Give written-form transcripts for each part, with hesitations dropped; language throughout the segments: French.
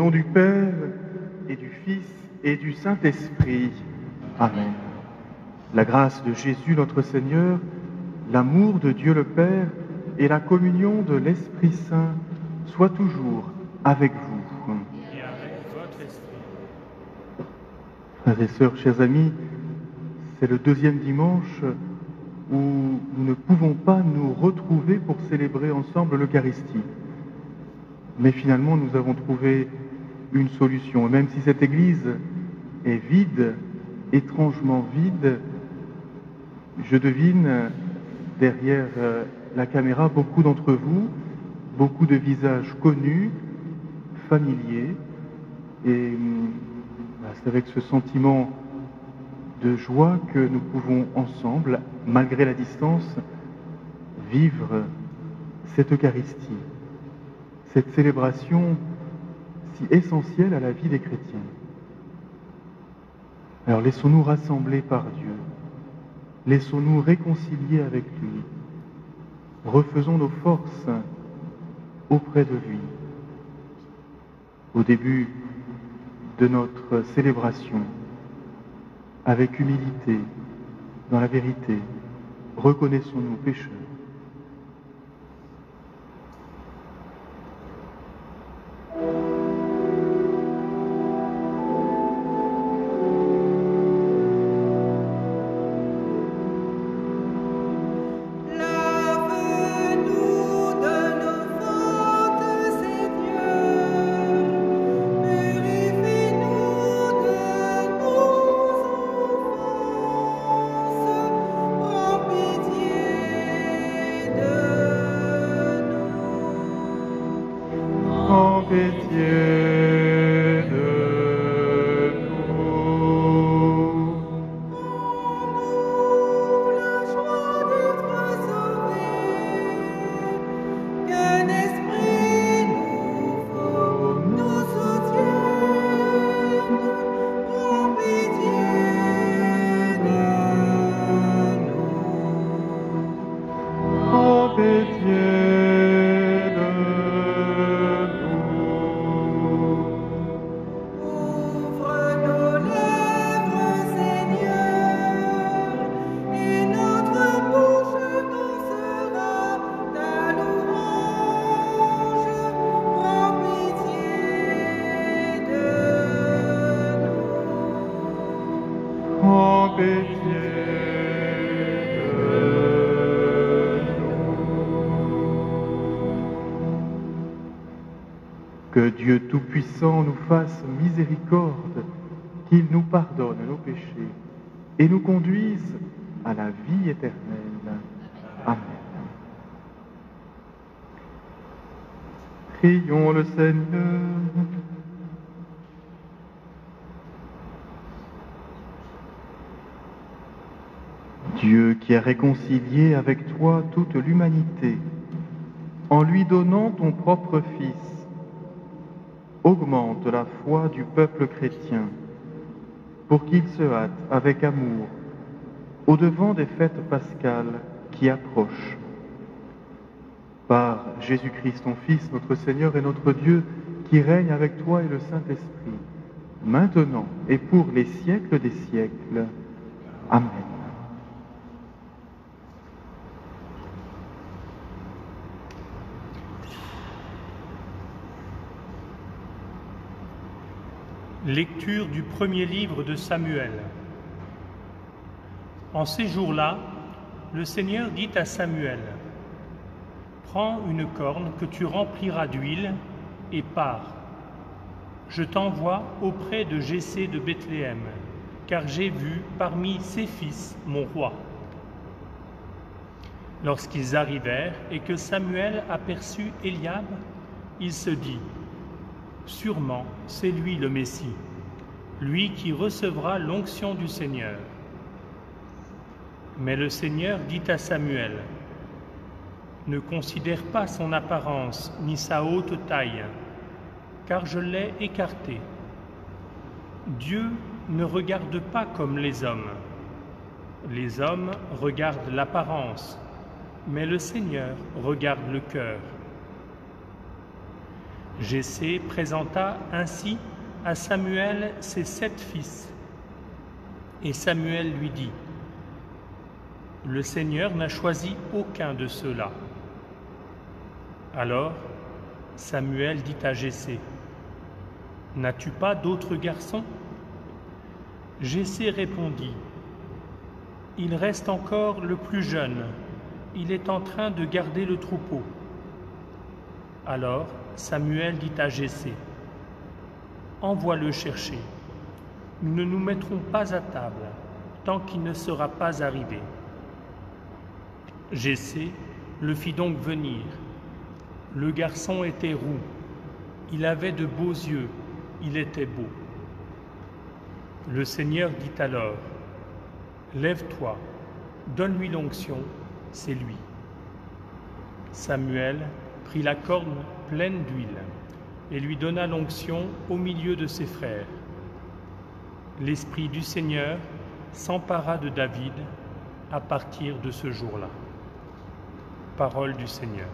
nom du Père, et du Fils, et du Saint-Esprit. Amen. La grâce de Jésus notre Seigneur, l'amour de Dieu le Père et la communion de l'Esprit Saint soient toujours avec vous. Et avec votre esprit. Frères et sœurs, chers amis, c'est le deuxième dimanche où nous ne pouvons pas nous retrouver pour célébrer ensemble l'Eucharistie. Mais finalement, nous avons trouvé une solution. Et même si cette église est vide, étrangement vide, je devine derrière la caméra beaucoup d'entre vous, beaucoup de visages connus, familiers. Et c'est avec ce sentiment de joie que nous pouvons ensemble, malgré la distance, vivre cette Eucharistie, cette célébration si essentielle à la vie des chrétiens. Alors laissons-nous rassembler par Dieu, laissons-nous réconcilier avec lui, refaisons nos forces auprès de lui. Au début de notre célébration, avec humilité, dans la vérité, reconnaissons-nous pécheurs. Que Dieu Tout-Puissant nous fasse miséricorde, qu'il nous pardonne nos péchés et nous conduise à la vie éternelle. Amen. Prions le Seigneur. Dieu qui a réconcilié avec toi toute l'humanité, en lui donnant ton propre Fils, augmente la foi du peuple chrétien, pour qu'il se hâte avec amour au-devant des fêtes pascales qui approchent. Par Jésus-Christ, ton Fils, notre Seigneur et notre Dieu, qui règne avec toi et le Saint-Esprit, maintenant et pour les siècles des siècles. Amen. Lecture du premier livre de Samuel. En ces jours-là, le Seigneur dit à Samuel, « Prends une corne que tu rempliras d'huile et pars. Je t'envoie auprès de Jessé de Bethléem, car j'ai vu parmi ses fils mon roi. » Lorsqu'ils arrivèrent et que Samuel aperçut Éliab, il se dit, « Sûrement, c'est lui le Messie, lui qui recevra l'onction du Seigneur. » Mais le Seigneur dit à Samuel, « Ne considère pas son apparence ni sa haute taille, car je l'ai écarté. Dieu ne regarde pas comme les hommes. Les hommes regardent l'apparence, mais le Seigneur regarde le cœur. » Jessé présenta ainsi à Samuel ses 7 fils. Et Samuel lui dit, « Le Seigneur n'a choisi aucun de ceux-là. » Alors Samuel dit à Jessé, « N'as-tu pas d'autres garçons ?» Jessé répondit, « Il reste encore le plus jeune, il est en train de garder le troupeau. » Alors Samuel dit à Jessé, « Envoie-le chercher. Nous ne nous mettrons pas à table tant qu'il ne sera pas arrivé. » Jessé le fit donc venir. Le garçon était roux, il avait de beaux yeux, il était beau. Le Seigneur dit alors, « Lève-toi, donne-lui l'onction, c'est lui. » Samuel prit la corne pleine d'huile et lui donna l'onction au milieu de ses frères. L'Esprit du Seigneur s'empara de David à partir de ce jour-là. Parole du Seigneur.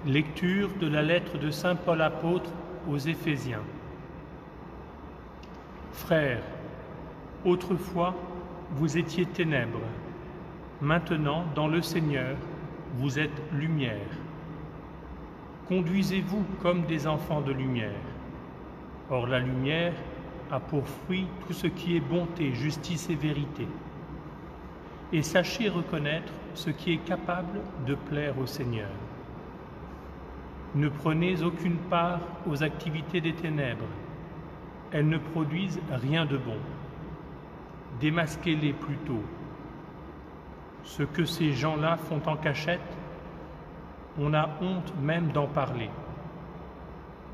Lecture de la lettre de saint Paul apôtre aux Éphésiens. Frères, autrefois vous étiez ténèbres, maintenant dans le Seigneur vous êtes lumière. Conduisez-vous comme des enfants de lumière. Or la lumière a pour fruit tout ce qui est bonté, justice et vérité. Et sachez reconnaître ce qui est capable de plaire au Seigneur. Ne prenez aucune part aux activités des ténèbres. Elles ne produisent rien de bon. Démasquez-les plutôt. Ce que ces gens-là font en cachette, on a honte même d'en parler.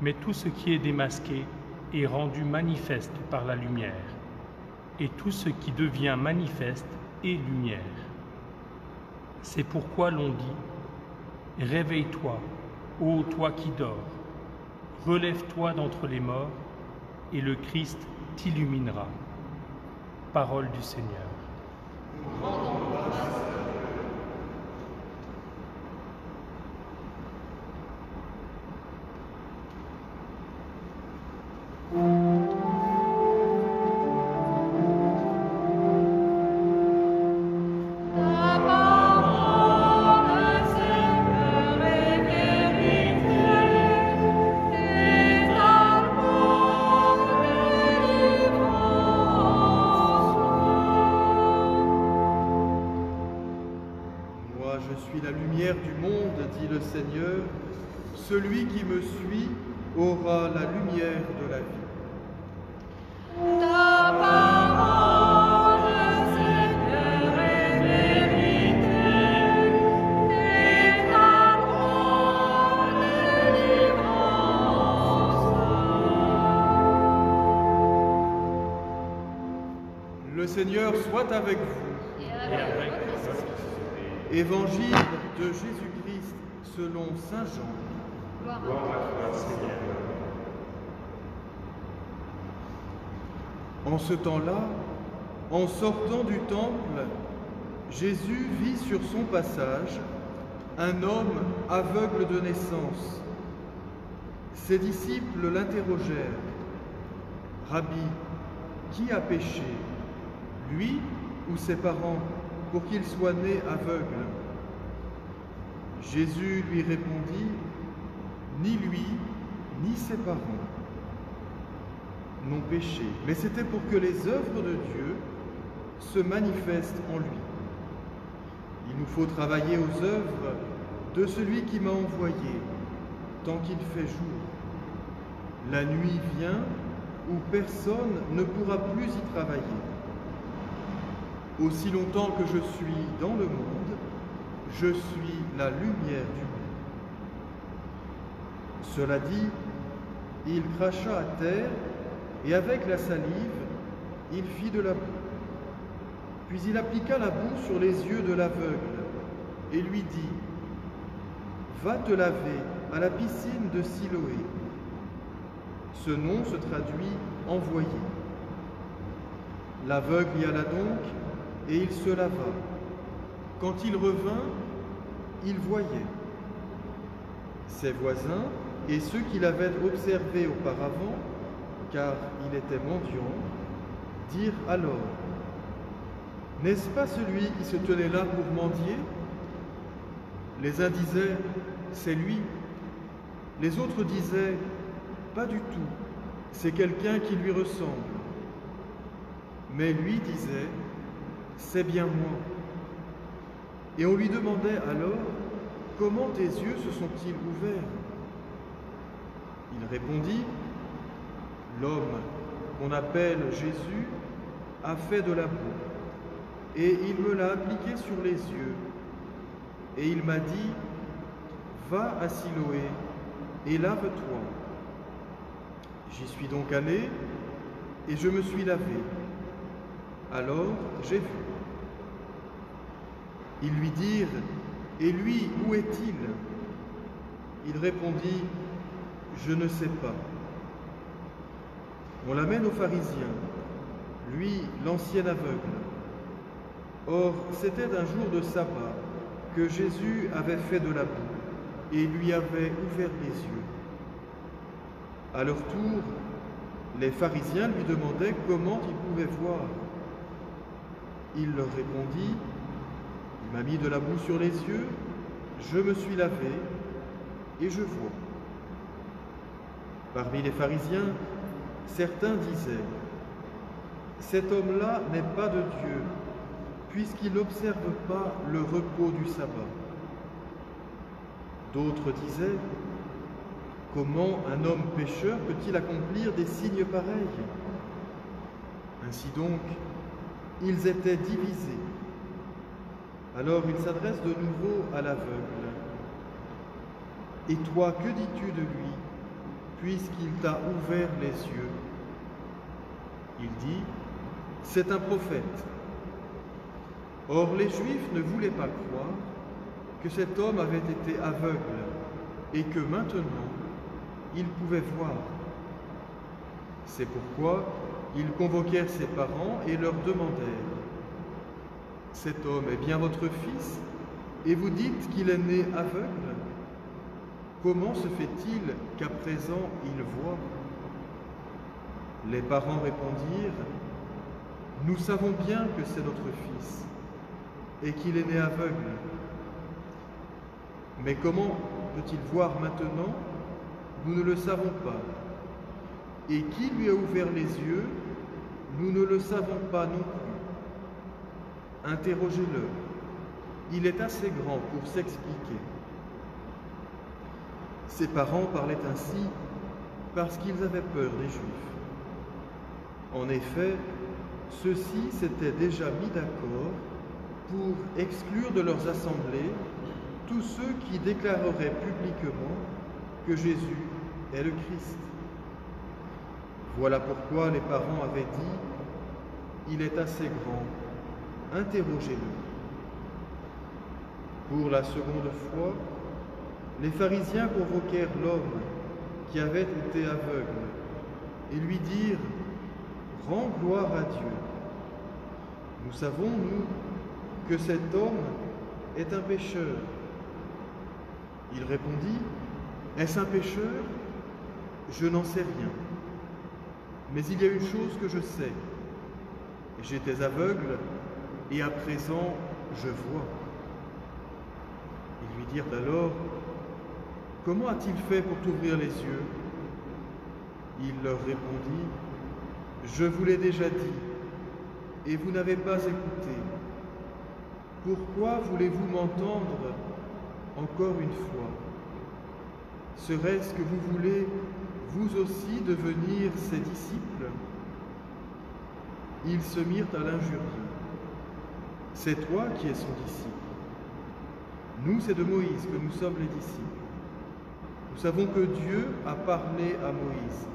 Mais tout ce qui est démasqué est rendu manifeste par la lumière. et tout ce qui devient manifeste est lumière. C'est pourquoi l'on dit « Réveille-toi, ô toi qui dors, relève-toi d'entre les morts, et le Christ t'illuminera. » Parole du Seigneur. Je suis la lumière du monde, dit le Seigneur. Celui qui me suit aura la lumière de la vie. Ta parole, Seigneur, est vérité, et ta loi délivrance. Le Seigneur soit avec vous. Et avec Évangile de Jésus-Christ selon saint Jean. gloire à toi, Seigneur. En ce temps-là, en sortant du temple, Jésus vit sur son passage un homme aveugle de naissance. Ses disciples l'interrogèrent. « Rabbi, qui a péché, lui ou ses parents, pour qu'il soit né aveugle ?» Jésus lui répondit, « Ni lui, ni ses parents n'ont péché, mais c'était pour que les œuvres de Dieu se manifestent en lui. Il nous faut travailler aux œuvres de celui qui m'a envoyé, tant qu'il fait jour. La nuit vient où personne ne pourra plus y travailler. Aussi longtemps que je suis dans le monde, je suis la lumière du monde. » Cela dit, il cracha à terre et avec la salive, il fit de la boue. Puis il appliqua la boue sur les yeux de l'aveugle et lui dit, « Va te laver à la piscine de Siloé. » Ce nom se traduit « envoyé ». L'aveugle y alla donc et il se lava. Quand il revint, il voyait. Ses voisins et ceux qui l'avaient observé auparavant, car il était mendiant, dirent alors, « N'est-ce pas celui qui se tenait là pour mendier ?» Les uns disaient, « C'est lui ». Les autres disaient, « Pas du tout, c'est quelqu'un qui lui ressemble. » Mais lui disait, « C'est bien moi. » Et on lui demandait alors, « Comment tes yeux se sont-ils ouverts ?» Il répondit, « L'homme qu'on appelle Jésus a fait de la boue, et il me l'a appliqué sur les yeux. Et il m'a dit, « Va à Siloé et lave-toi. » J'y suis donc allé, et je me suis lavé. Alors j'ai vu. Ils lui dirent, « Et lui, où est-il » Il répondit, « Je ne sais pas. » On l'amène aux pharisiens, lui l'ancien aveugle. Or, c'était un jour de sabbat que Jésus avait fait de la boue et lui avait ouvert les yeux. À leur tour, les pharisiens lui demandaient comment il pouvait voir. Il leur répondit, « Il m'a mis de la boue sur les yeux, je me suis lavé et je vois. » Parmi les pharisiens, certains disaient, « Cet homme-là n'est pas de Dieu, puisqu'il n'observe pas le repos du sabbat. » D'autres disaient, « Comment un homme pécheur peut-il accomplir des signes pareils ?» Ainsi donc, ils étaient divisés. Alors il s'adresse de nouveau à l'aveugle. « Et toi, que dis-tu de lui, puisqu'il t'a ouvert les yeux ?» Il dit, « c'est un prophète. » Or les Juifs ne voulaient pas croire que cet homme avait été aveugle et que maintenant il pouvait voir. C'est pourquoi ils convoquèrent ses parents et leur demandèrent: « Cet homme est bien votre fils, et vous dites qu'il est né aveugle? Comment se fait-il qu'à présent il voit ?» Les parents répondirent: « Nous savons bien que c'est notre fils et qu'il est né aveugle. Mais comment peut-il voir maintenant? Nous ne le savons pas. Et qui lui a ouvert les yeux? Nous ne le savons pas non plus. Interrogez-le. Il est assez grand pour s'expliquer. » Ses parents parlaient ainsi parce qu'ils avaient peur des Juifs. En effet, ceux-ci s'étaient déjà mis d'accord pour exclure de leurs assemblées tous ceux qui déclareraient publiquement que Jésus est le Christ. Voilà pourquoi les parents avaient dit: « Il est assez grand, interrogez-le. » Pour la seconde fois, les pharisiens convoquèrent l'homme qui avait été aveugle et lui dirent: « Rends gloire à Dieu. Nous savons, nous, que cet homme est un pécheur. » Il répondit: « Est-ce un pécheur? Je n'en sais rien. Mais il y a une chose que je sais. J'étais aveugle et à présent je vois. » Ils lui dirent alors: « Comment a-t-il fait pour t'ouvrir les yeux ?» Il leur répondit: « Je vous l'ai déjà dit, et vous n'avez pas écouté. Pourquoi voulez-vous m'entendre encore une fois? Serait-ce que vous voulez vous aussi devenir ses disciples ?» Ils se mirent à l'injurier. « C'est toi qui es son disciple. Nous, c'est de Moïse que nous sommes les disciples. Nous savons que Dieu a parlé à Moïse.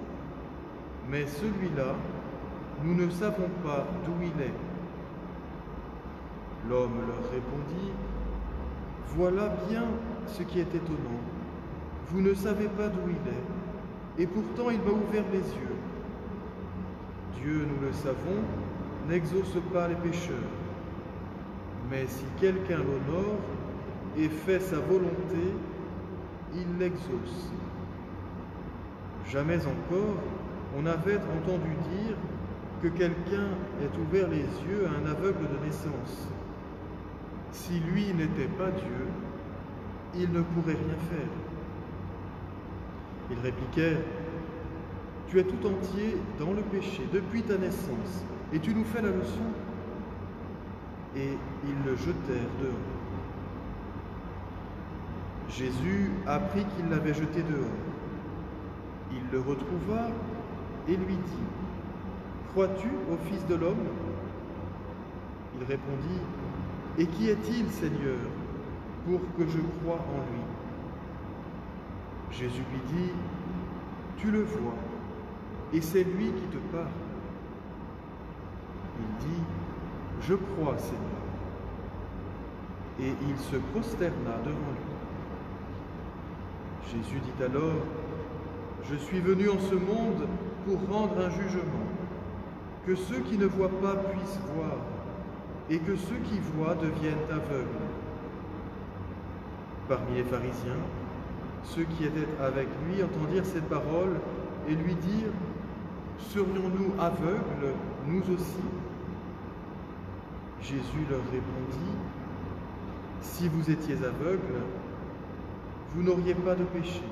Mais celui-là, nous ne savons pas d'où il est. » L'homme leur répondit: « Voilà bien ce qui est étonnant. Vous ne savez pas d'où il est, et pourtant il m'a ouvert les yeux. Dieu, nous le savons, n'exauce pas les pécheurs. Mais si quelqu'un l'honore et fait sa volonté, il l'exauce. Jamais encore on n'avait entendu dire que quelqu'un ait ouvert les yeux à un aveugle de naissance. Si lui n'était pas Dieu, il ne pourrait rien faire. » Ils répliquèrent: « Tu es tout entier dans le péché depuis ta naissance, et tu nous fais la leçon. » Et ils le jetèrent dehors. Jésus apprit qu'il l'avait jeté dehors. Il le retrouva et lui dit: « Crois-tu au Fils de l'homme » Il répondit: « Et qui est-il, Seigneur, pour que je croie en lui ?» Jésus lui dit: « Tu le vois, et c'est lui qui te parle. » Il dit: « Je crois, Seigneur. » Et il se prosterna devant lui. Jésus dit alors: « Je suis venu en ce monde pour rendre un jugement, que ceux qui ne voient pas puissent voir, et que ceux qui voient deviennent aveugles. » Parmi les pharisiens, ceux qui étaient avec lui entendirent ces paroles et lui dirent: « Serions-nous aveugles, nous aussi ?» Jésus leur répondit: « Si vous étiez aveugles, vous n'auriez pas de péché.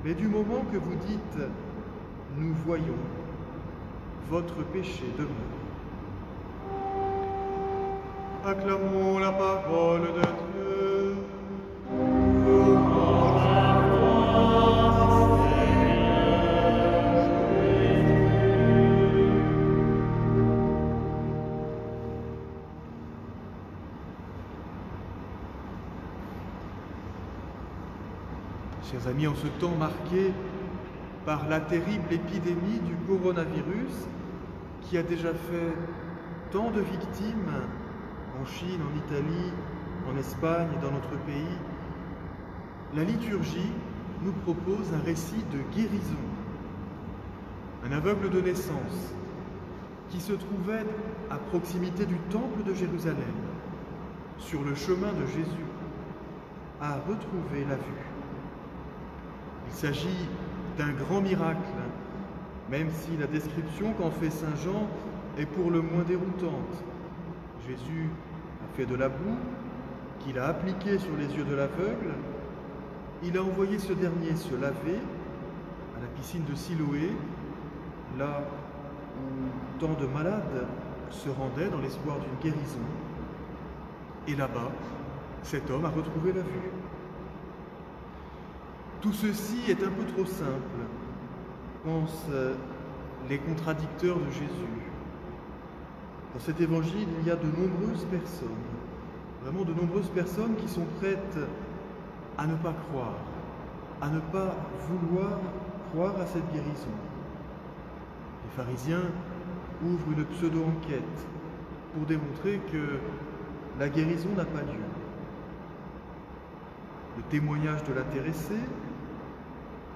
Mais du moment que vous dites « Nous voyons », votre péché demeure. » Acclamons la parole de Dieu. Chers amis, en ce temps marqué par la terrible épidémie du coronavirus, qui a déjà fait tant de victimes en Chine, en Italie, en Espagne et dans notre pays, la liturgie nous propose un récit de guérison. Un aveugle de naissance qui se trouvait à proximité du temple de Jérusalem, sur le chemin de Jésus, a retrouvé la vue. Il s'agit d'un grand miracle, même si la description qu'en fait Saint Jean est pour le moins déroutante. Jésus a fait de la boue, qu'il a appliquée sur les yeux de l'aveugle. Il a envoyé ce dernier se laver à la piscine de Siloé, là où tant de malades se rendaient dans l'espoir d'une guérison. Et là-bas, cet homme a retrouvé la vue. Tout ceci est un peu trop simple, pensent les contradicteurs de Jésus. Dans cet évangile, il y a de nombreuses personnes, vraiment de nombreuses personnes qui sont prêtes à ne pas croire, à ne pas vouloir croire à cette guérison. Les pharisiens ouvrent une pseudo-enquête pour démontrer que la guérison n'a pas lieu. Le témoignage de l'intéressé,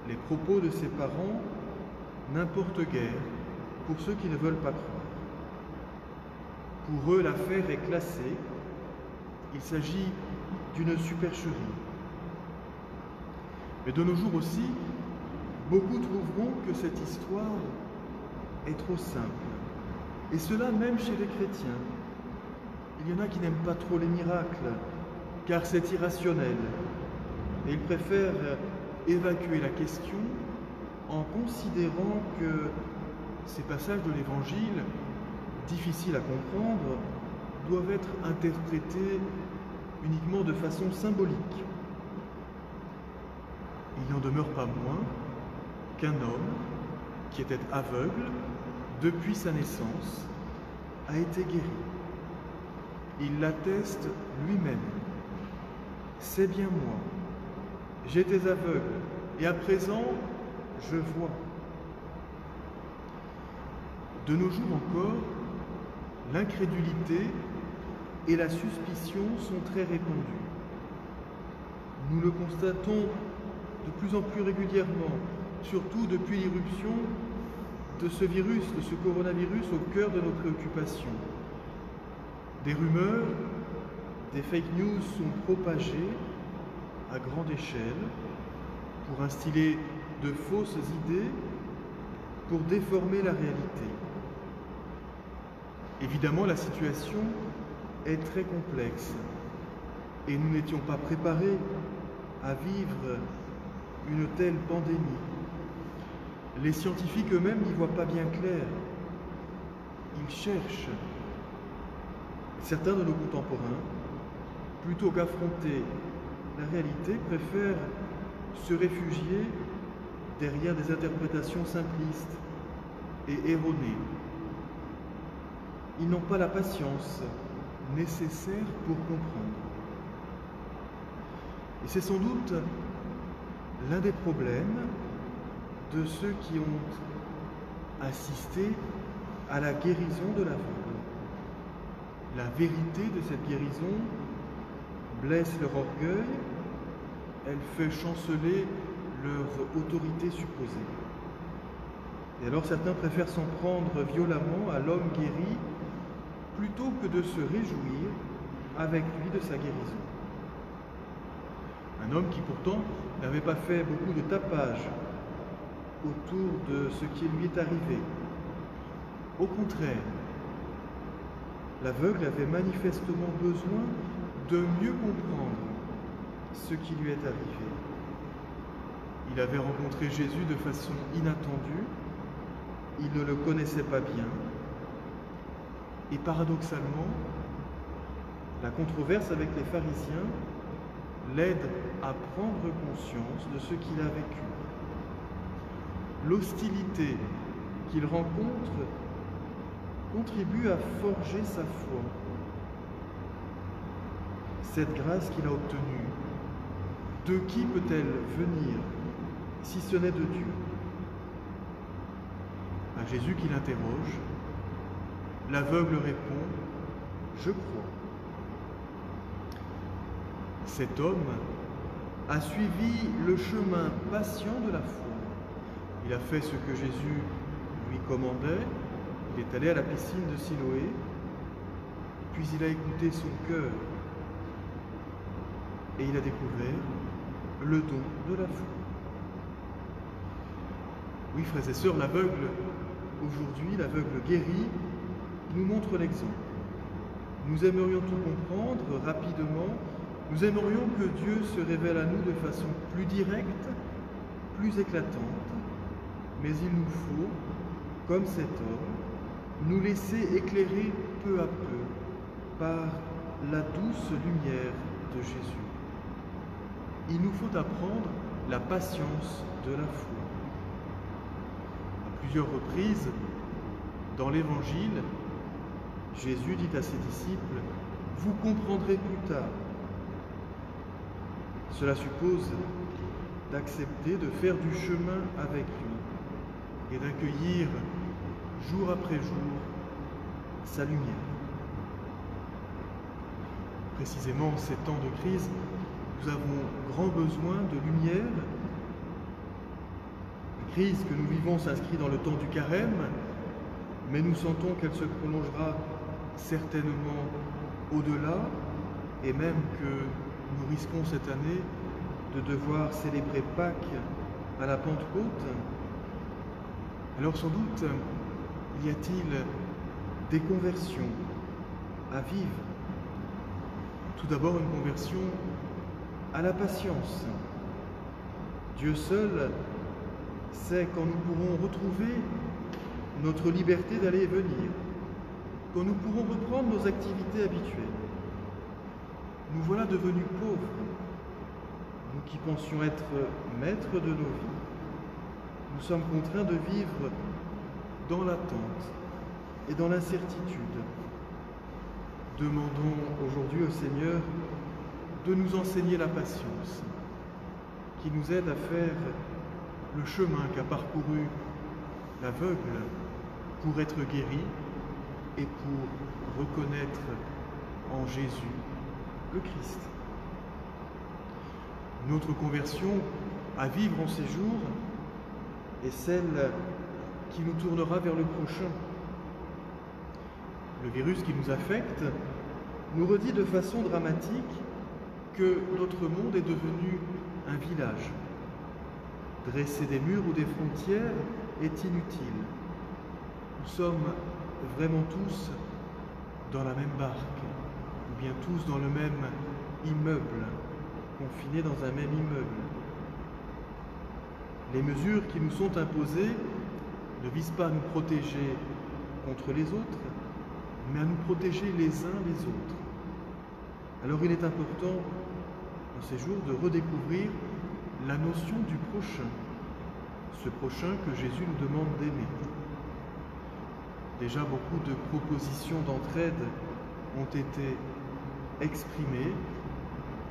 les propos de ses parents n'importe guère pour ceux qui ne veulent pas croire. Pour eux, l'affaire est classée. Il s'agit d'une supercherie. Mais de nos jours aussi, beaucoup trouveront que cette histoire est trop simple. Et cela même chez les chrétiens. Il y en a qui n'aiment pas trop les miracles, car c'est irrationnel. Et ils préfèrent évacuer la question en considérant que ces passages de l'Évangile, difficiles à comprendre, doivent être interprétés uniquement de façon symbolique. Il n'en demeure pas moins qu'un homme qui était aveugle depuis sa naissance a été guéri. Il l'atteste lui-même. C'est bien moi. J'étais aveugle et à présent, je vois. De nos jours encore, l'incrédulité et la suspicion sont très répandues. Nous le constatons de plus en plus régulièrement, surtout depuis l'irruption de ce virus, de ce coronavirus au cœur de nos préoccupations. Des rumeurs, des fake news sont propagées à grande échelle pour instiller de fausses idées, pour déformer la réalité. Évidemment, la situation est très complexe et nous n'étions pas préparés à vivre une telle pandémie. Les scientifiques eux-mêmes n'y voient pas bien clair. Ils cherchent. Certains de nos contemporains, plutôt qu'affronter la réalité, préfèrent se réfugier derrière des interprétations simplistes et erronées. Ils n'ont pas la patience nécessaire pour comprendre. Et c'est sans doute l'un des problèmes de ceux qui ont assisté à la guérison de l'aveugle. La vérité de cette guérison blesse leur orgueil, elle fait chanceler leur autorité supposée. Et alors certains préfèrent s'en prendre violemment à l'homme guéri plutôt que de se réjouir avec lui de sa guérison. Un homme qui pourtant n'avait pas fait beaucoup de tapage autour de ce qui lui est arrivé. Au contraire, l'aveugle avait manifestement besoin de mieux comprendre ce qui lui est arrivé. Il avait rencontré Jésus de façon inattendue, il ne le connaissait pas bien, et paradoxalement, la controverse avec les pharisiens l'aide à prendre conscience de ce qu'il a vécu. L'hostilité qu'il rencontre contribue à forger sa foi. Cette grâce qu'il a obtenue, de qui peut-elle venir si ce n'est de Dieu? À Jésus qui l'interroge, L'aveugle répond, je crois. Cet homme a suivi le chemin patient de la foi. Il a fait ce que Jésus lui commandait. Il est allé à la piscine de Siloé, puis il a écouté son cœur et il a découvert le don de la foi. Oui, frères et sœurs, l'aveugle, aujourd'hui, l'aveugle guéri, nous montre l'exemple. Nous aimerions tout comprendre rapidement, nous aimerions que Dieu se révèle à nous de façon plus directe, plus éclatante, mais il nous faut, comme cet homme, nous laisser éclairer peu à peu par la douce lumière de Jésus. Il nous faut apprendre la patience de la foi. À plusieurs reprises, dans l'Évangile, Jésus dit à ses disciples, « Vous comprendrez plus tard ». Cela suppose d'accepter de faire du chemin avec lui et d'accueillir jour après jour sa lumière. Précisément en ces temps de crise, nous avons grand besoin de lumière. La crise que nous vivons s'inscrit dans le temps du carême, mais nous sentons qu'elle se prolongera certainement au-delà, et même que nous risquons cette année de devoir célébrer Pâques à la Pentecôte. Alors sans doute, y a-t-il des conversions à vivre? Tout d'abord, une conversion à la patience. Dieu seul sait quand nous pourrons retrouver notre liberté d'aller et venir, quand nous pourrons reprendre nos activités habituelles. Nous voilà devenus pauvres, nous qui pensions être maîtres de nos vies. Nous sommes contraints de vivre dans l'attente et dans l'incertitude. Demandons aujourd'hui au Seigneur de nous enseigner la patience, qui nous aide à faire le chemin qu'a parcouru l'aveugle pour être guéri et pour reconnaître en Jésus le Christ. Notre conversion à vivre en ces jours est celle qui nous tournera vers le prochain. Le virus qui nous affecte nous redit de façon dramatique que notre monde est devenu un village. Dresser des murs ou des frontières est inutile. Nous sommes vraiment tous dans la même barque, ou bien tous dans le même immeuble, confinés dans un même immeuble. Les mesures qui nous sont imposées ne visent pas à nous protéger contre les autres, mais à nous protéger les uns les autres. Alors il est important, en ces jours, de redécouvrir la notion du prochain, ce prochain que Jésus nous demande d'aimer. Déjà, beaucoup de propositions d'entraide ont été exprimées,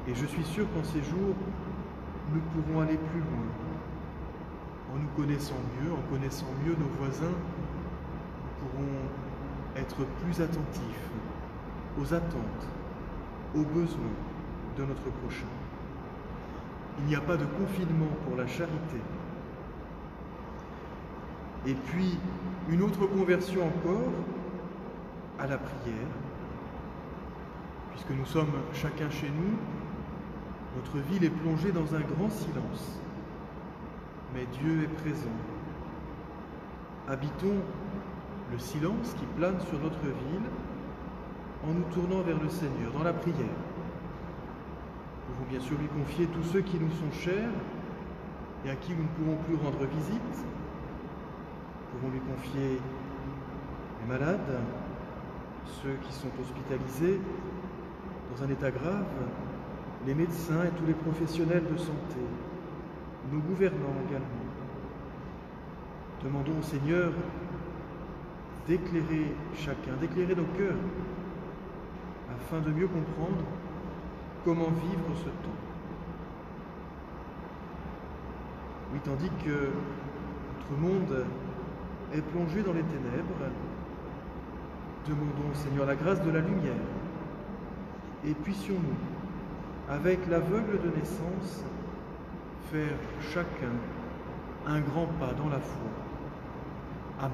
et je suis sûr qu'en ces jours, nous pourrons aller plus loin. En nous connaissant mieux, en connaissant mieux nos voisins, nous pourrons être plus attentifs aux attentes, aux besoins de notre prochain. Il n'y a pas de confinement pour la charité. Et puis, une autre conversion encore à la prière, puisque nous sommes chacun chez nous, notre ville est plongée dans un grand silence. Mais Dieu est présent. Habitons le silence qui plane sur notre ville en nous tournant vers le Seigneur dans la prière. Nous pouvons bien sûr lui confier tous ceux qui nous sont chers et à qui nous ne pourrons plus rendre visite. Nous pouvons lui confier les malades, ceux qui sont hospitalisés dans un état grave, les médecins et tous les professionnels de santé, nos gouvernants également. Demandons au Seigneur d'éclairer chacun, d'éclairer nos cœurs, afin de mieux comprendre comment vivre ce temps. Oui, tandis que notre monde est plongé dans les ténèbres, Demandons au Seigneur la grâce de la lumière. Et puissions-nous, avec l'aveugle de naissance, faire chacun un grand pas dans la foi. Amen.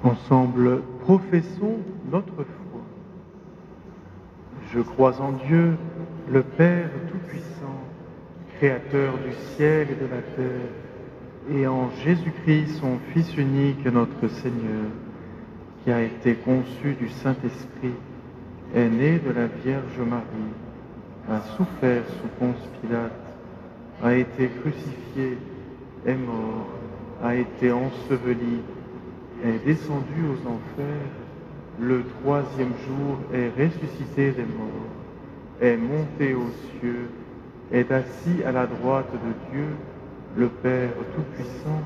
Ensemble, professons notre foi. Je crois en Dieu, le Père Tout-Puissant, Créateur du ciel et de la terre, et en Jésus-Christ, son Fils unique, notre Seigneur, qui a été conçu du Saint-Esprit, est né de la Vierge Marie, a souffert sous Ponce Pilate, a été crucifié, est mort, a été enseveli, est descendu aux enfers, le troisième jour est ressuscité des morts, est monté aux cieux, est assis à la droite de Dieu, le Père Tout-Puissant,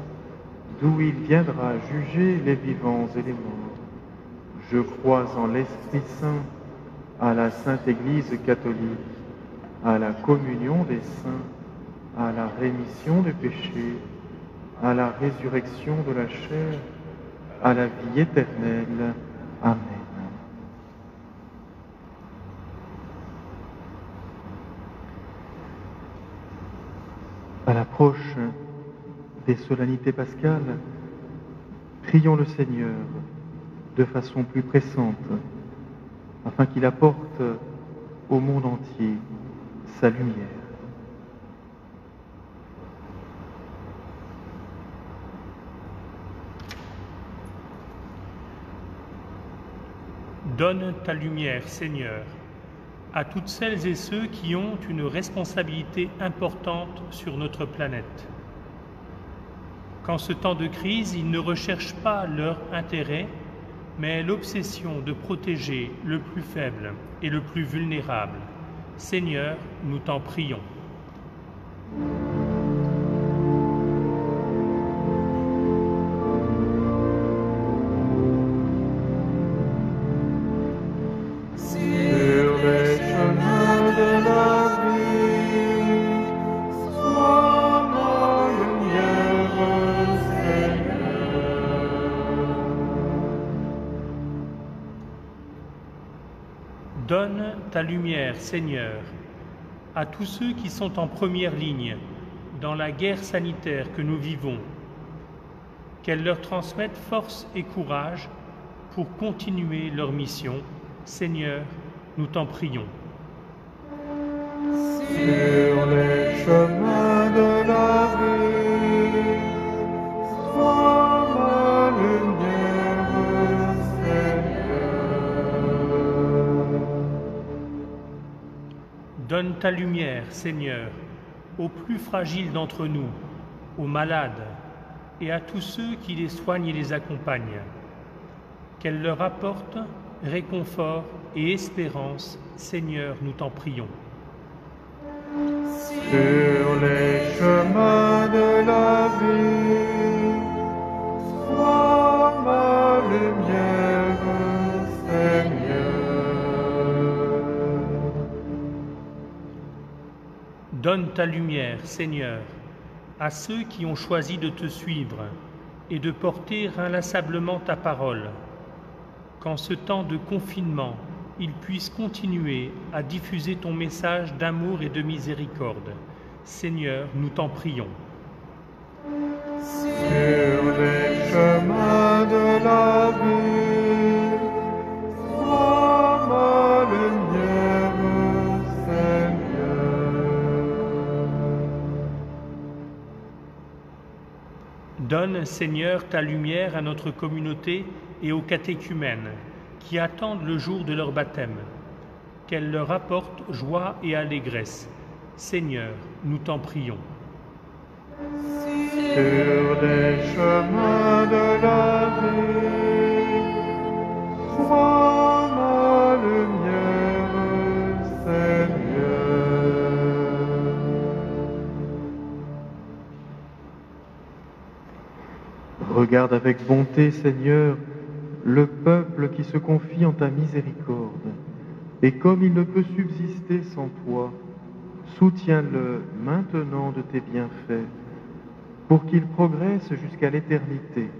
d'où il viendra juger les vivants et les morts. Je crois en l'Esprit Saint, à la Sainte Église catholique, à la communion des saints, à la rémission des péchés, à la résurrection de la chair, à la vie éternelle. Amen. À l'approche des solennités pascales, prions le Seigneur de façon plus pressante, afin qu'il apporte au monde entier sa lumière. Donne ta lumière, Seigneur, à toutes celles et ceux qui ont une responsabilité importante sur notre planète. Qu'en ce temps de crise, ils ne recherchent pas leur intérêt, mais l'obsession de protéger le plus faible et le plus vulnérable. Seigneur, nous t'en prions. Donne ta lumière, Seigneur, à tous ceux qui sont en première ligne dans la guerre sanitaire que nous vivons, qu'elle leur transmette force et courage pour continuer leur mission. Seigneur, nous t'en prions. Sur les chemins de la vie, sois ma lumière, Seigneur. Donne ta lumière, Seigneur, aux plus fragiles d'entre nous, aux malades et à tous ceux qui les soignent et les accompagnent. Qu'elle leur apporte réconfort et espérance. Seigneur, nous t'en prions. Sur les chemins de la vie, sois ma lumière, Seigneur. Donne ta lumière, Seigneur, à ceux qui ont choisi de te suivre et de porter inlassablement ta parole, qu'en ce temps de confinement, ils puissent continuer à diffuser ton message d'amour et de miséricorde. Seigneur, nous t'en prions. Sur les chemins de la vie, sois ma lumière, Seigneur. Donne, Seigneur, ta lumière à notre communauté et aux catéchumènes qui attendent le jour de leur baptême, qu'elle leur apporte joie et allégresse. Seigneur, nous t'en prions. Sur les chemins de la vie, sois ma lumière, Seigneur. Regarde avec bonté, Seigneur, le peuple qui se confie en ta miséricorde, et comme il ne peut subsister sans toi, soutiens-le maintenant de tes bienfaits, pour qu'il progresse jusqu'à l'éternité.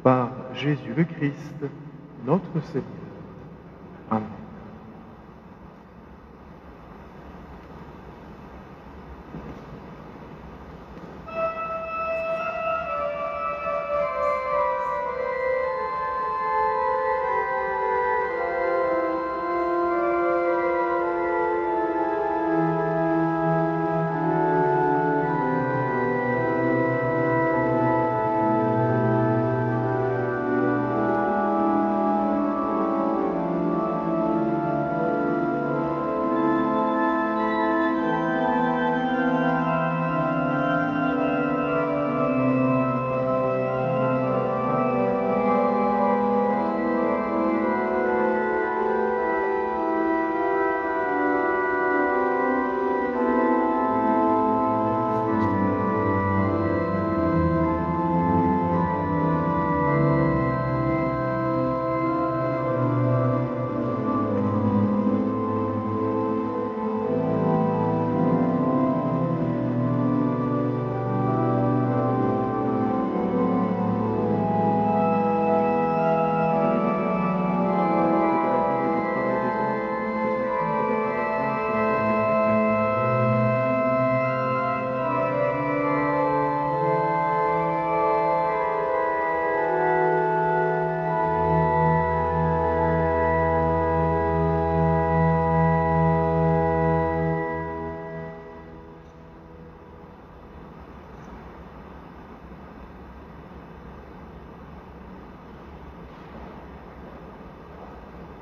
Par Jésus le Christ, notre Seigneur. Amen.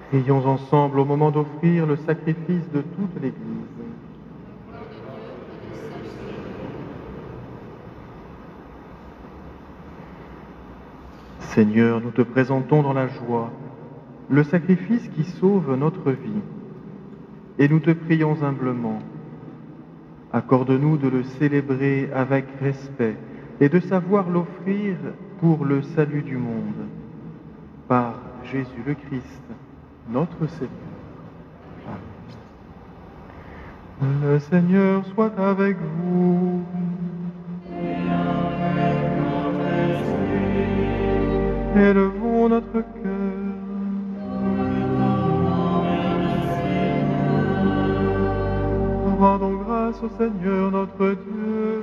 Prions ensemble au moment d'offrir le sacrifice de toute l'Église. Seigneur, nous te présentons dans la joie le sacrifice qui sauve notre vie, et nous te prions humblement. Accorde-nous de le célébrer avec respect et de savoir l'offrir pour le salut du monde. Par Jésus le Christ, notre Seigneur. Amen. Le Seigneur soit avec vous. Élevons notre cœur. Rendons grâce au Seigneur notre Dieu.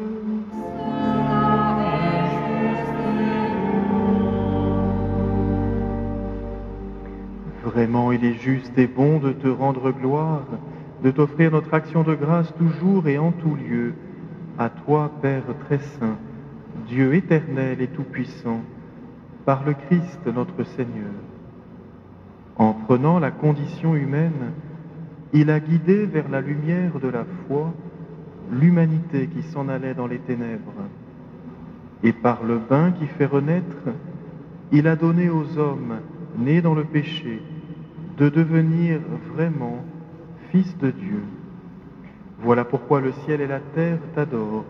Vraiment, il est juste et bon de te rendre gloire, de t'offrir notre action de grâce toujours et en tout lieu. À toi, Père très saint, Dieu éternel et tout-puissant, par le Christ notre Seigneur. En prenant la condition humaine, il a guidé vers la lumière de la foi l'humanité qui s'en allait dans les ténèbres. Et par le bain qui fait renaître, il a donné aux hommes nés dans le péché de devenir vraiment fils de Dieu. Voilà pourquoi le ciel et la terre t'adorent.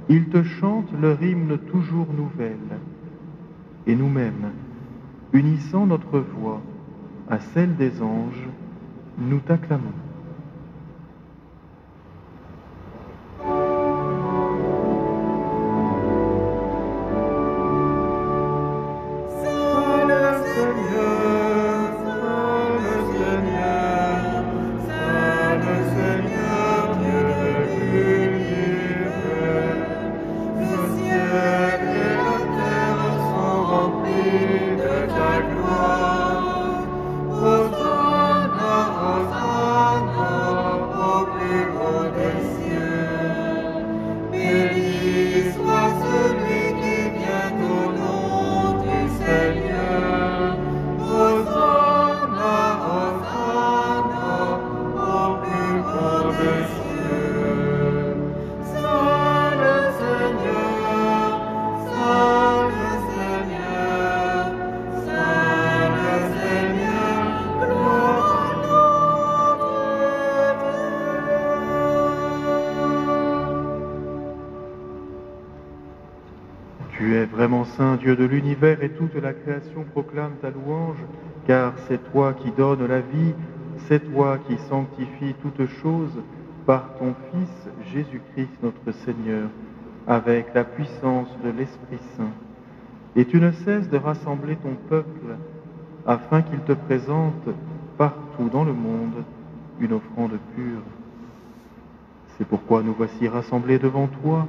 Ils te chantent leur hymne toujours nouvelle. Et nous-mêmes, unissant notre voix à celle des anges, nous t'acclamons. de ta gloire. Hosanna, Hosanna, au plus haut des cieux. Béni soit celui qui vient au nom du Seigneur. Hosanna, Hosanna, au plus haut des cieux. Saint le Seigneur, Saint le Seigneur, Saint le Seigneur, gloire à notre Dieu. Tu es vraiment saint, Dieu de l'univers, et toute la création proclame ta louange, car c'est toi qui donnes la vie, c'est toi qui sanctifies toutes choses par ton Fils Jésus-Christ notre Seigneur, avec la puissance de l'Esprit Saint. Et tu ne cesses de rassembler ton peuple, afin qu'il te présente partout dans le monde une offrande pure. C'est pourquoi nous voici rassemblés devant toi,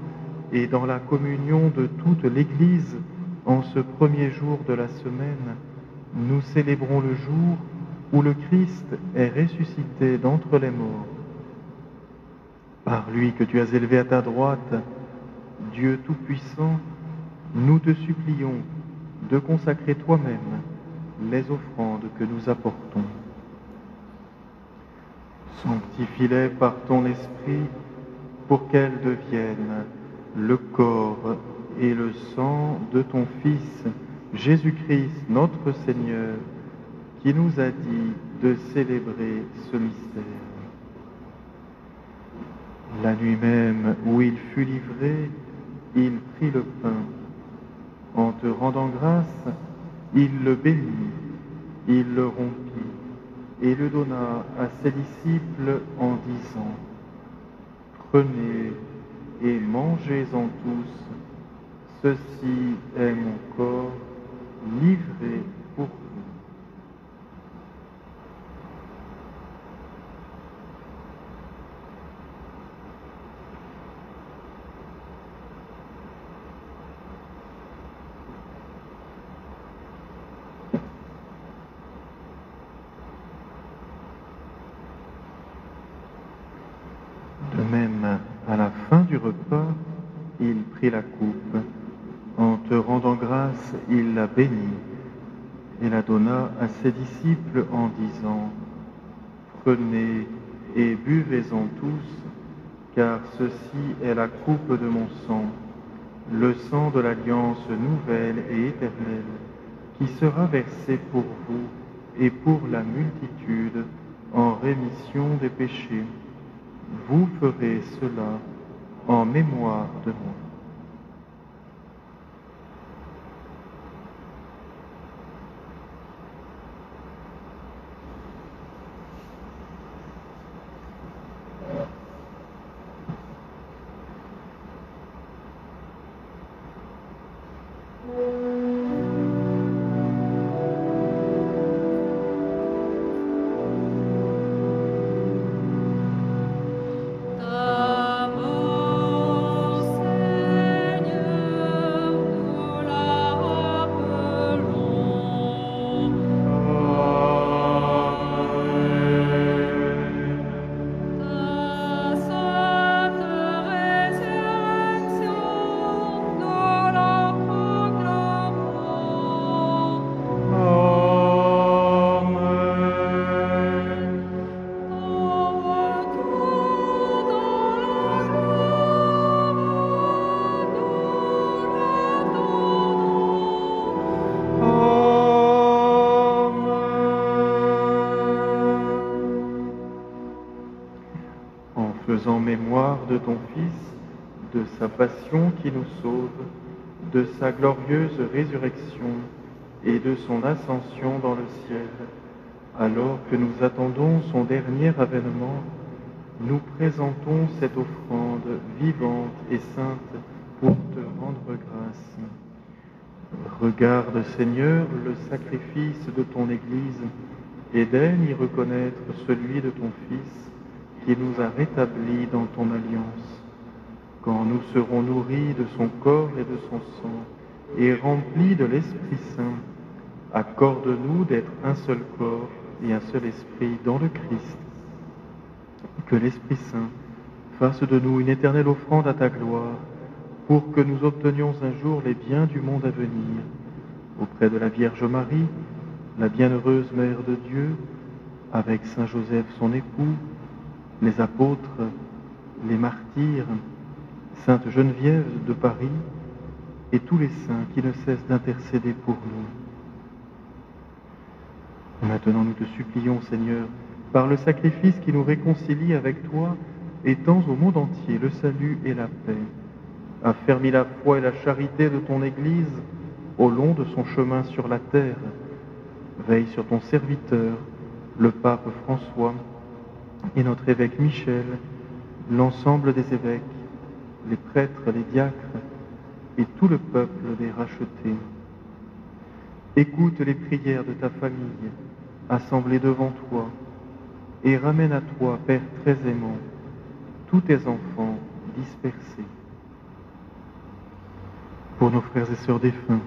et dans la communion de toute l'Église, en ce premier jour de la semaine, nous célébrons le jour où le Christ est ressuscité d'entre les morts. Par lui que tu as élevé à ta droite, Dieu Tout-Puissant, nous te supplions de consacrer toi-même les offrandes que nous apportons. Sanctifie-les par ton esprit pour qu'elles deviennent le corps et le sang de ton Fils, Jésus-Christ, notre Seigneur, qui nous a dit de célébrer ce mystère. La nuit même où il fut livré, il prit le pain. En te rendant grâce, il le bénit, il le rompit et le donna à ses disciples en disant : Prenez et mangez-en tous, ceci est mon corps livré pour vous. De même, à la fin du repas, il prit la coupe. En te rendant grâce, il la bénit et la donna à ses disciples en disant : Prenez et buvez-en tous, car ceci est la coupe de mon sang, le sang de l'alliance nouvelle et éternelle, qui sera versé pour vous et pour la multitude en rémission des péchés. Vous ferez cela en mémoire de moi. En mémoire de ton Fils, de sa passion qui nous sauve, de sa glorieuse résurrection et de son ascension dans le ciel, alors que nous attendons son dernier avènement, nous présentons cette offrande vivante et sainte pour te rendre grâce. Regarde, Seigneur, le sacrifice de ton Église et daigne y reconnaître celui de ton Fils, qui nous a rétablis dans ton alliance. Quand nous serons nourris de son corps et de son sang, et remplis de l'Esprit Saint, Accorde-nous d'être un seul corps et un seul esprit dans le Christ. Que l'Esprit Saint fasse de nous une éternelle offrande à ta gloire, pour que nous obtenions un jour les biens du monde à venir, auprès de la Vierge Marie, la bienheureuse Mère de Dieu, avec Saint Joseph son époux, les apôtres, les martyrs, Sainte Geneviève de Paris, et tous les saints qui ne cessent d'intercéder pour nous. Maintenant, nous te supplions, Seigneur, par le sacrifice qui nous réconcilie avec toi, étends au monde entier le salut et la paix. Affermis la foi et la charité de ton Église au long de son chemin sur la terre. Veille sur ton serviteur, le pape François, et notre évêque Michel, l'ensemble des évêques, les prêtres, les diacres, et tout le peuple des rachetés. Écoute les prières de ta famille, assemblée devant toi, et ramène à toi, Père très aimant, tous tes enfants dispersés. Pour nos frères et sœurs défunts,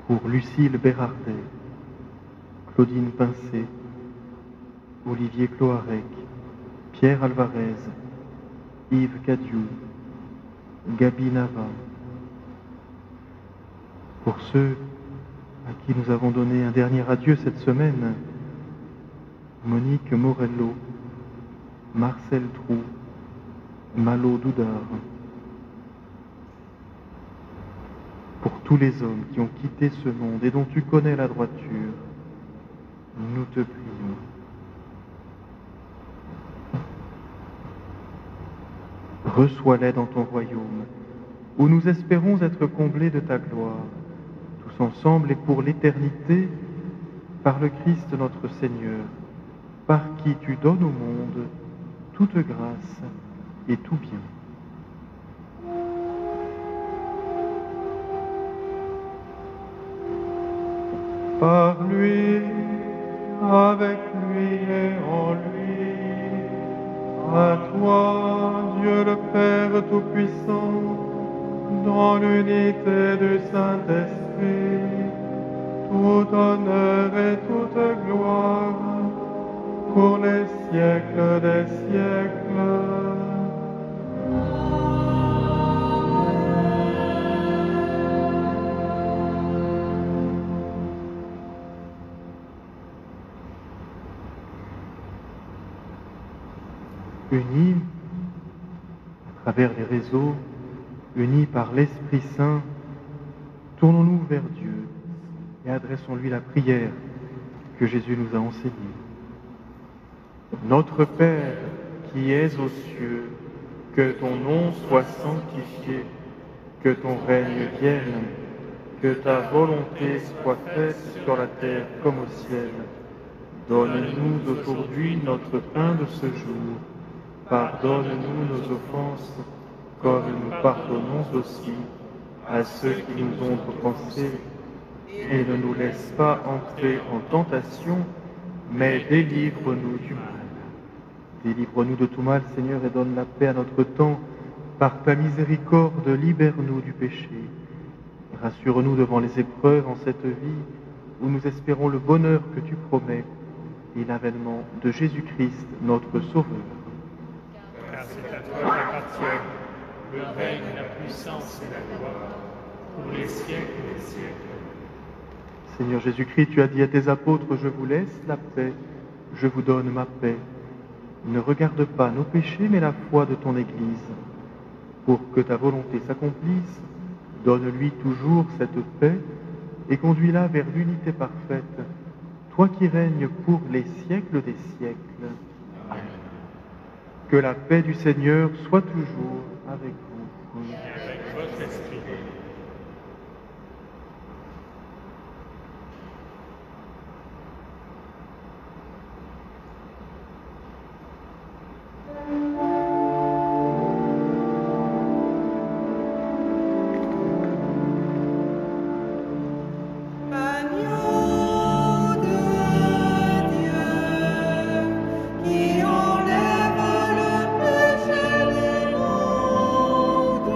pour Lucille Bérardet, Claudine Pincé, Olivier Cloarec, Pierre Alvarez, Yves Cadiou, Gabi Nava, pour ceux à qui nous avons donné un dernier adieu cette semaine, Monique Morello, Marcel Trou, Malo Doudard, pour tous les hommes qui ont quitté ce monde et dont tu connais la droiture, nous te prions. Reçois-les dans ton royaume, où nous espérons être comblés de ta gloire, tous ensemble et pour l'éternité, par le Christ notre Seigneur, par qui tu donnes au monde toute grâce et tout bien. Par lui, avec lui et en lui, à toi, Dieu le Père Tout-Puissant, dans l'unité du Saint-Esprit, tout honneur et toute gloire, pour les siècles des siècles. Unis à travers les réseaux, unis par l'Esprit Saint, tournons-nous vers Dieu et adressons-lui la prière que Jésus nous a enseignée. Notre Père qui es aux cieux, que ton nom soit sanctifié, que ton règne vienne, que ta volonté soit faite sur la terre comme au ciel. Donne-nous aujourd'hui notre pain de ce jour. Pardonne-nous nos offenses, comme nous pardonnons aussi à ceux qui nous ont offensés. Et ne nous laisse pas entrer en tentation, mais délivre-nous du mal. Délivre-nous de tout mal, Seigneur, et donne la paix à notre temps. Par ta miséricorde, libère-nous du péché. Rassure-nous devant les épreuves en cette vie, où nous espérons le bonheur que tu promets, et l'avènement de Jésus-Christ, notre Sauveur. Car c'est à toi qu'appartiennent le règne, la puissance et la gloire, pour les siècles des siècles. Seigneur Jésus-Christ, tu as dit à tes apôtres, je vous laisse la paix, je vous donne ma paix. Ne regarde pas nos péchés, mais la foi de ton Église. Pour que ta volonté s'accomplisse, donne-lui toujours cette paix et conduis-la vers l'unité parfaite, toi qui règnes pour les siècles des siècles. Amen. Que la paix du Seigneur soit toujours avec vous. Et avec votre esprit. Agneau de Dieu, qui enlève le péché du monde,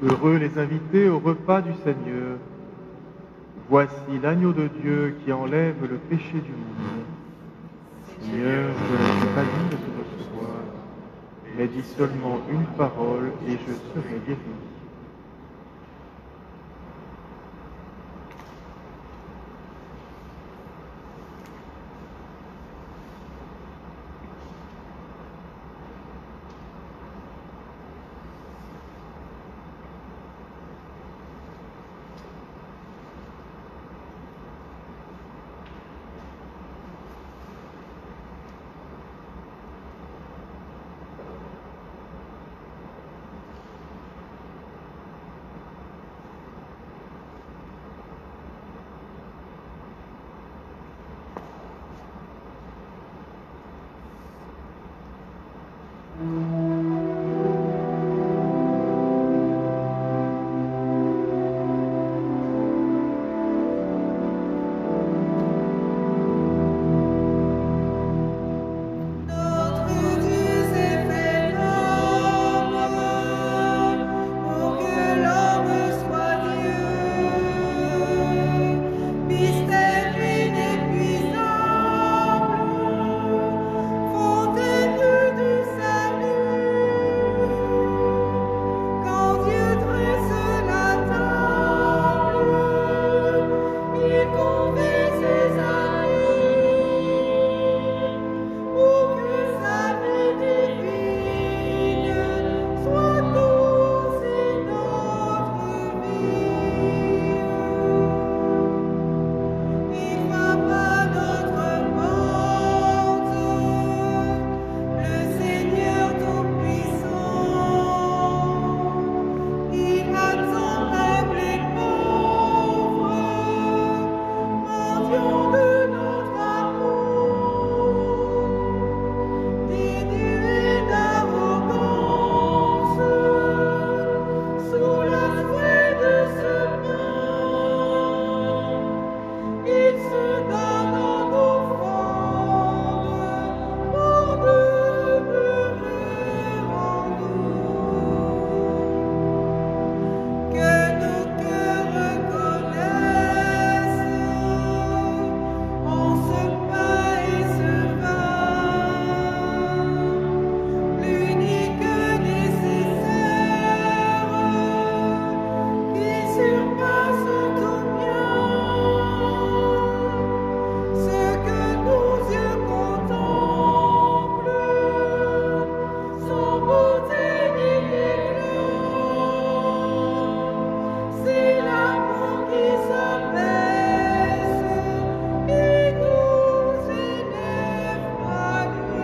Heureux les invités au repas du Seigneur. Voici l'agneau de Dieu qui enlève le péché du monde. Seigneur, je ne suis pas digne de te recevoir, mais dis seulement une parole et je serai guéri. Notre Dieu s'est fait homme pour que l'homme soit Dieu. Mystère inépuisable, fontaine du salut. Quand Dieu dresse la table, il convie ses amis pour que sa vie divine soit aussi notre vie. Il frappe à notre porte, le Seigneur Tout-Puissant. Il attend même les pauvres, mendiants de notre amour. Dénué d'arrogance, sous l'aspect de ce pain, il se donne en offrande pour demeurer en nous. Que nos cœurs reconnaissent en ce pain et ce vin l'unique nécessaire qui surpasse tout bien. Ce que nos yeux contemplent, sans beauté ni éclat, c'est l'amour qui s'abaisse et nous élève à lui.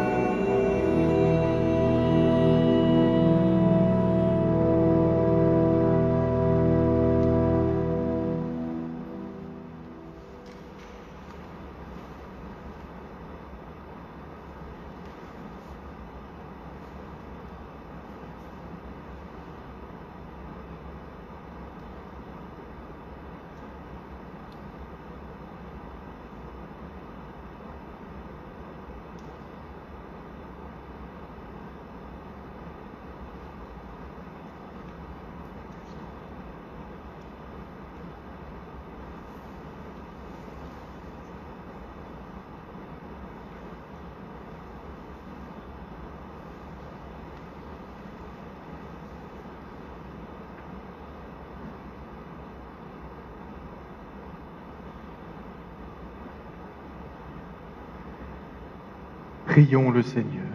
Prions le Seigneur.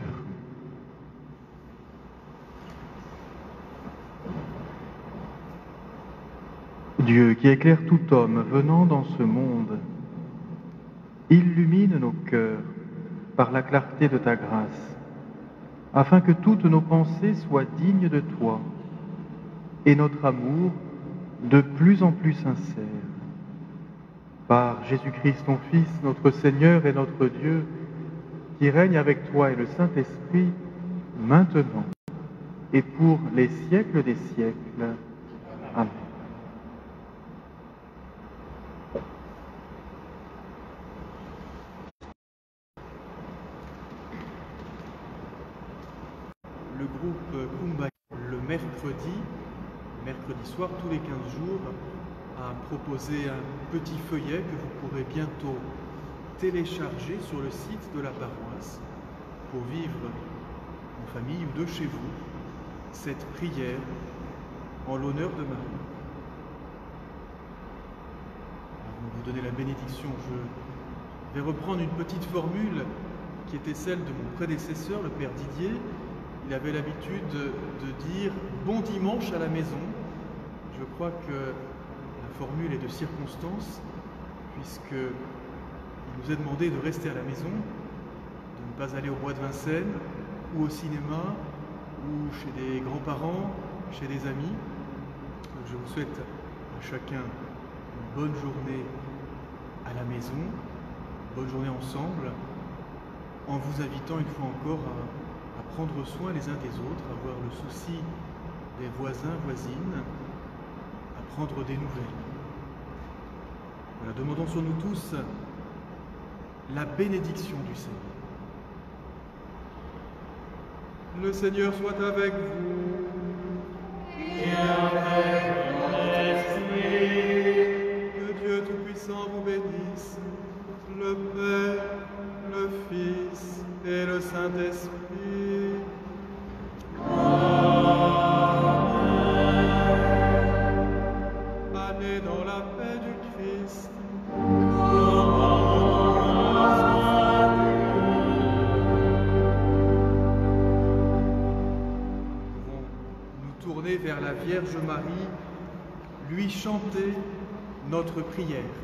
Dieu qui éclaire tout homme venant dans ce monde, illumine nos cœurs par la clarté de ta grâce, afin que toutes nos pensées soient dignes de toi et notre amour de plus en plus sincère. Par Jésus-Christ, ton Fils, notre Seigneur et notre Dieu, qui règne avec toi et le Saint-Esprit, maintenant et pour les siècles des siècles. Amen. Le groupe Kumbaya, le mercredi, mercredi soir, tous les 15 jours, à proposer un petit feuillet que vous pourrez bientôt télécharger sur le site de la paroisse pour vivre en famille ou de chez vous cette prière en l'honneur de Marie. Avant de vous donner la bénédiction, je vais reprendre une petite formule qui était celle de mon prédécesseur, le Père Didier. Il avait l'habitude de dire « bon dimanche à la maison ». Je crois que la formule est de circonstance, puisqu'il nous est demandé de rester à la maison, de ne pas aller au bois de Vincennes, ou au cinéma, ou chez des grands-parents, chez des amis. Donc je vous souhaite à chacun une bonne journée à la maison, une bonne journée ensemble, en vous invitant une fois encore à prendre soin les uns des autres, à avoir le souci des voisins, voisines, à prendre des nouvelles. Voilà, demandons sur nous tous la bénédiction du Seigneur. Le Seigneur soit avec vous. Et avec ton esprit. Que Dieu Tout-Puissant vous bénisse, le Père, le Fils et le Saint-Esprit. Allez dans la paix du Christ. Vers la Vierge Marie, lui chanter notre prière.